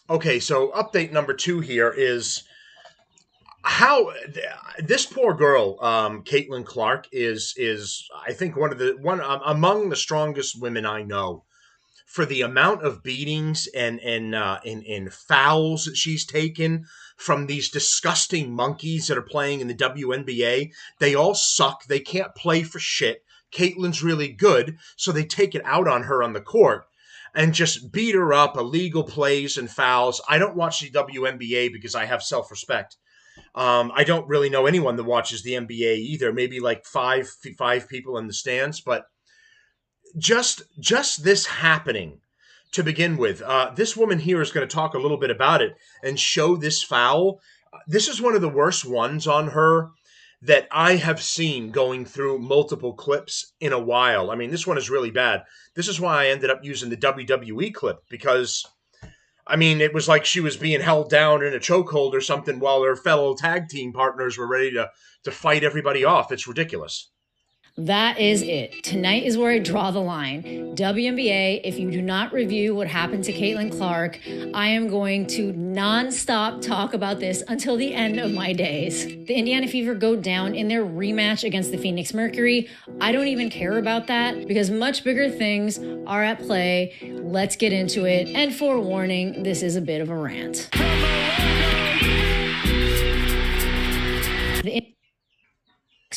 Okay, so update number two here is how this poor girl, Caitlyn Clark, is I think one among the strongest women I know for the amount of beatings and fouls that she's taken from these disgusting monkeys that are playing in the WNBA. They all suck. They can't play for shit. Caitlyn's really good, so they take it out on her on the court and just beat her up, illegal plays and fouls. I don't watch the WNBA because I have self-respect. I don't really know anyone that watches the NBA either. Maybe like five people in the stands, but just this happening to begin with. This woman here is going to talk a little bit about it and show this foul. This is one of the worst ones on her that I have seen going through multiple clips in a while. I mean, this one is really bad. This is why I ended up using the WWE clip because, I mean, it was like she was being held down in a chokehold or something while her fellow tag team partners were ready to fight everybody off. It's ridiculous. That is it. Tonight is where I draw the line. WNBA, if you do not review what happened to Caitlyn Clark, I am going to nonstop talk about this until the end of my days. The Indiana Fever go down in their rematch against the Phoenix Mercury. I don't even care about that because much bigger things are at play. Let's get into it. And forewarning, this is a bit of a rant.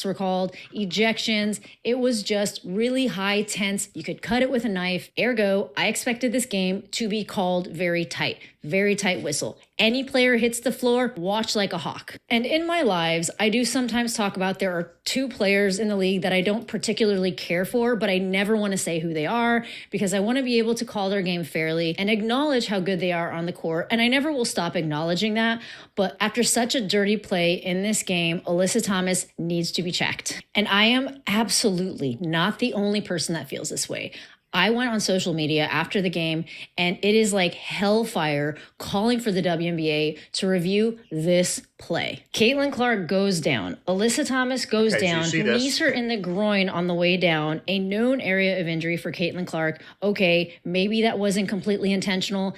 Were called ejections. It was just really high tense. You could cut it with a knife. Ergo, I expected this game to be called very tight whistle. Any player hits the floor, watch like a hawk. And in my lives, I do sometimes talk about there are two players in the league that I don't particularly care for, but I never want to say who they are because I want to be able to call their game fairly and acknowledge how good they are on the court. And I never will stop acknowledging that. But after such a dirty play in this game, Alyssa Thomas needs to be checked. And I am absolutely not the only person that feels this way. I went on social media after the game, and it is like hellfire calling for the WNBA to review this play. Caitlyn Clark goes down. Alyssa Thomas goes down, so knees her in the groin on the way down, a known area of injury for Caitlyn Clark. Okay, maybe that wasn't completely intentional.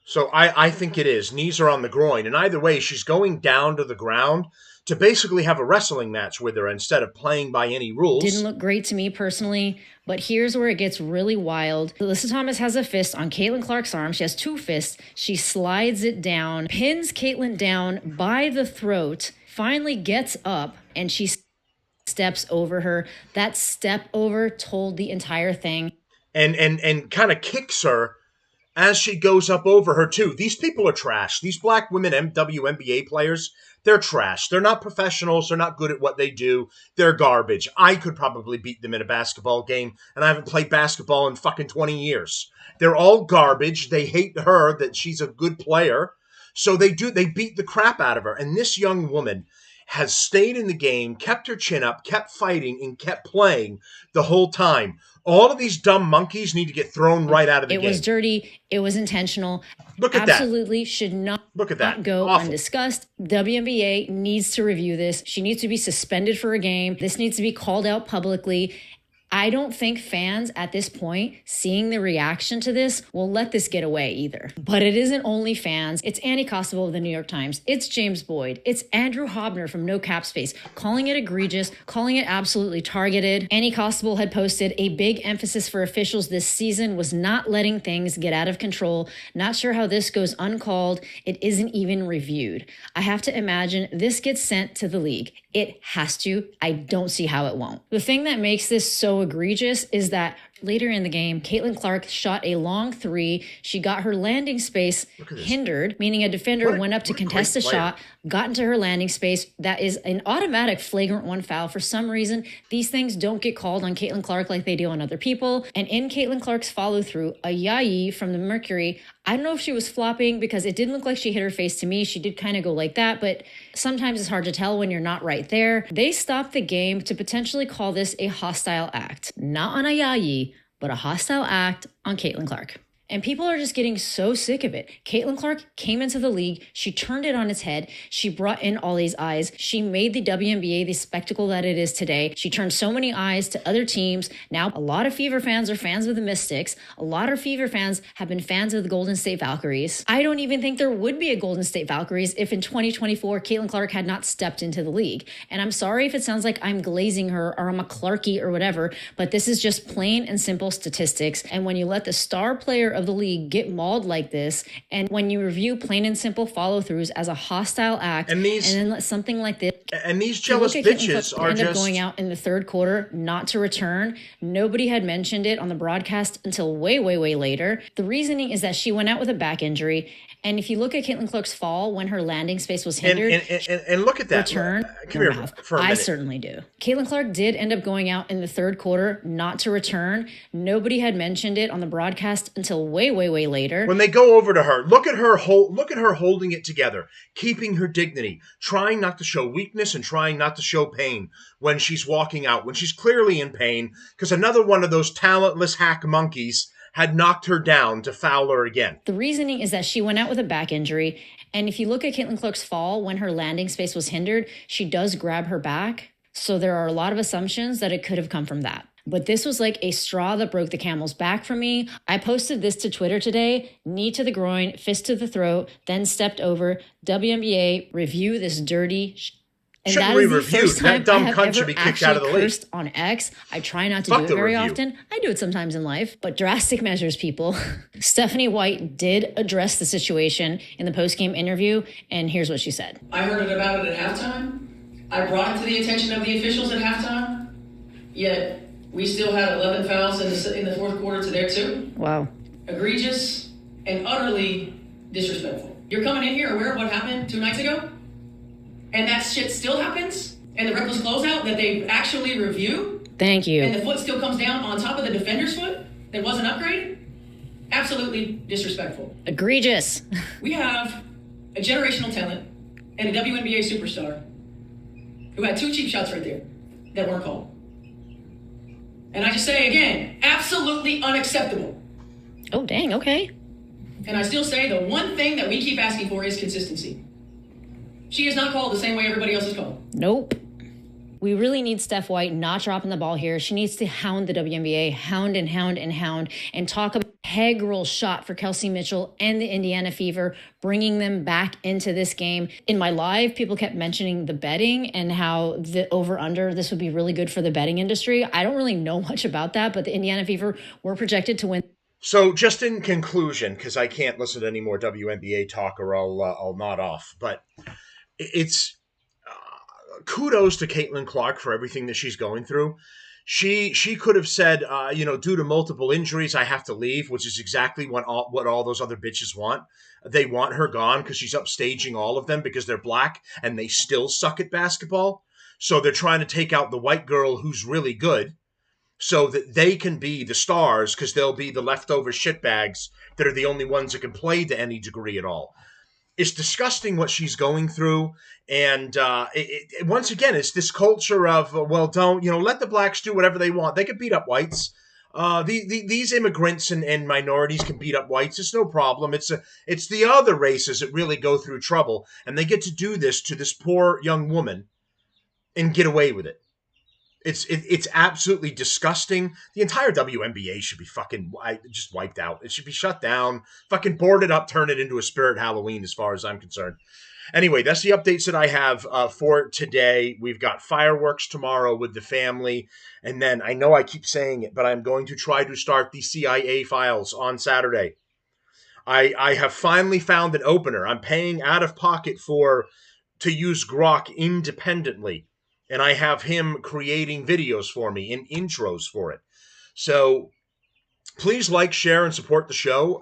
So I think it is. Knees are on the groin. And either way, she's going down to the ground to basically have a wrestling match with her instead of playing by any rules. Didn't look great to me personally, but here's where it gets really wild. Alyssa Thomas has a fist on Caitlyn Clark's arm. She has two fists. She slides it down, pins Caitlyn down by the throat, finally gets up, and she steps over her. That step over told the entire thing. And kind of kicks her as she goes up over her, too. These people are trash. These black women WNBA players, they're trash. They're not professionals. They're not good at what they do. They're garbage. I could probably beat them in a basketball game, and I haven't played basketball in fucking 20 years. They're all garbage. They hate her that she's a good player. So they beat the crap out of her. And this young woman has stayed in the game, kept her chin up, kept fighting, and kept playing the whole time. All of these dumb monkeys need to get thrown right out of the game. It was dirty. It was intentional. Look at that. Absolutely should not go Awful. undiscussed. WNBA needs to review this. She needs to be suspended for a game. This needs to be called out publicly. I don't think fans at this point, seeing the reaction to this, will let this get away either. But it isn't only fans. It's Annie Kosovo of the New York Times. It's James Boyd. It's Andrew Hobner from No Cap Space, calling it egregious, calling it absolutely targeted. Annie Kosovo had posted a big emphasis for officials this season was not letting things get out of control. Not sure how this goes uncalled. It isn't even reviewed. I have to imagine this gets sent to the league. It has to. I don't see how it won't. The thing that makes this so egregious is that later in the game, Caitlyn Clark shot a long three. She got her landing space hindered, meaning a defender went up to contest the shot, got into her landing space. That is an automatic flagrant one foul. For some reason, these things don't get called on Caitlyn Clark like they do on other people. And in Caitlyn Clark's follow-through, a Yayi from the Mercury, I don't know if she was flopping because it didn't look like she hit her face to me. She did kind of go like that, but sometimes it's hard to tell when you're not right there. They stopped the game to potentially call this a hostile act. Not on a Yayi, but a hostile act on Caitlyn Clark. And people are just getting so sick of it. Caitlyn Clark came into the league. She turned it on its head. She brought in all these eyes. She made the WNBA the spectacle that it is today. She turned so many eyes to other teams. Now, a lot of Fever fans are fans of the Mystics. A lot of Fever fans have been fans of the Golden State Valkyries. I don't even think there would be a Golden State Valkyries if in 2024 Caitlyn Clark had not stepped into the league. And I'm sorry if it sounds like I'm glazing her or I'm a Clarkie or whatever, but this is just plain and simple statistics. And when you let the star player of the league get mauled like this, and when you review plain and simple follow-throughs as a hostile act, and then let something like this, and these jealous bitches are end just up going out in the third quarter not to return. Nobody had mentioned it on the broadcast until way, way, way later. The reasoning is that she went out with a back injury. And if you look at Caitlyn Clark's fall when her landing space was hindered, and look at that return. Come here for a minute. I certainly do. Caitlyn Clark did end up going out in the third quarter not to return. Nobody had mentioned it on the broadcast until way, way, way later. When they go over to her, look at her holding it together, keeping her dignity, trying not to show weakness and trying not to show pain when she's walking out, when she's clearly in pain, because another one of those talentless hack monkeys had knocked her down to foul her again. The reasoning is that she went out with a back injury. And if you look at Caitlyn Clark's fall when her landing space was hindered, she does grab her back. So there are a lot of assumptions that it could have come from that. But this was like a straw that broke the camel's back for me. I posted this to Twitter today. Knee to the groin, fist to the throat, then stepped over. WNBA, review this dirty and Shouldn't that is the review. first time That dumb I have cunt ever should be kicked actually out of the league. cursed on X. I try not to Fuck do it the very review. often. I do it sometimes in life, but drastic measures, people. Stephanie White did address the situation in the post-game interview, and here's what she said. I heard about it at halftime. I brought it to the attention of the officials at halftime. Yet we still had 11 fouls in the fourth quarter to their 2. Wow. Egregious and utterly disrespectful. You're coming in here aware of what happened 2 nights ago? And that shit still happens? And the reckless closeout that they actually review? Thank you. And the foot still comes down on top of the defender's foot that wasn't upgraded? Absolutely disrespectful. Egregious. We have a generational talent and a WNBA superstar who had 2 cheap shots right there that weren't called. And I just say again, absolutely unacceptable. Oh, dang, okay. And I still say the one thing that we keep asking for is consistency. She is not called the same way everybody else is called. Nope. We really need Steph White not dropping the ball here. She needs to hound the WNBA, hound and talk about a integral shot for Kelsey Mitchell and the Indiana Fever, bringing them back into this game. In my live, people kept mentioning the betting and how the over-under, this would be really good for the betting industry. I don't really know much about that, but the Indiana Fever were projected to win. So just in conclusion, because I can't listen to any more WNBA talk or I'll nod off, but it's kudos to Caitlyn Clark for everything that she's going through. She could have said, due to multiple injuries, I have to leave, which is exactly what all those other bitches want. They want her gone because she's upstaging all of them because they're black and they still suck at basketball. So they're trying to take out the white girl who's really good so that they can be the stars because they'll be the leftover shitbags that are the only ones that can play to any degree at all. It's disgusting what she's going through. And once again, it's this culture of, don't, let the blacks do whatever they want. They can beat up whites. These immigrants and minorities can beat up whites. It's no problem. It's the other races that really go through trouble. And they get to do this to this poor young woman and get away with it. It's absolutely disgusting. The entire WNBA should be fucking just wiped out. It should be shut down, fucking board it up, turn it into a spirit Halloween as far as I'm concerned. Anyway, that's the updates that I have for today. We've got fireworks tomorrow with the family. And then I know I keep saying it, but I'm going to try to start the CIA files on Saturday. I have finally found an opener. I'm paying out of pocket to use Grok independently. And I have him creating videos for me and intros for it. So please like, share, and support the show.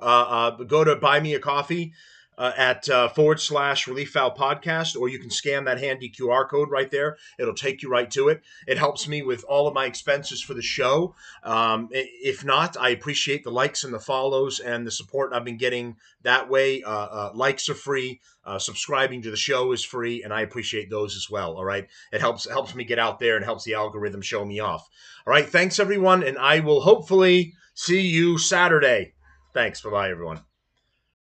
Go to Buy Me a Coffee at /Relief Valve Podcast, or you can scan that handy QR code right there. It'll take you right to it. It helps me with all of my expenses for the show. If not, I appreciate the likes and the follows and the support I've been getting that way. Likes are free. Subscribing to the show is free, and I appreciate those as well. All right. It helps me get out there and helps the algorithm show me off. All right. Thanks, everyone, and I will hopefully see you Saturday. Thanks. Bye bye, everyone.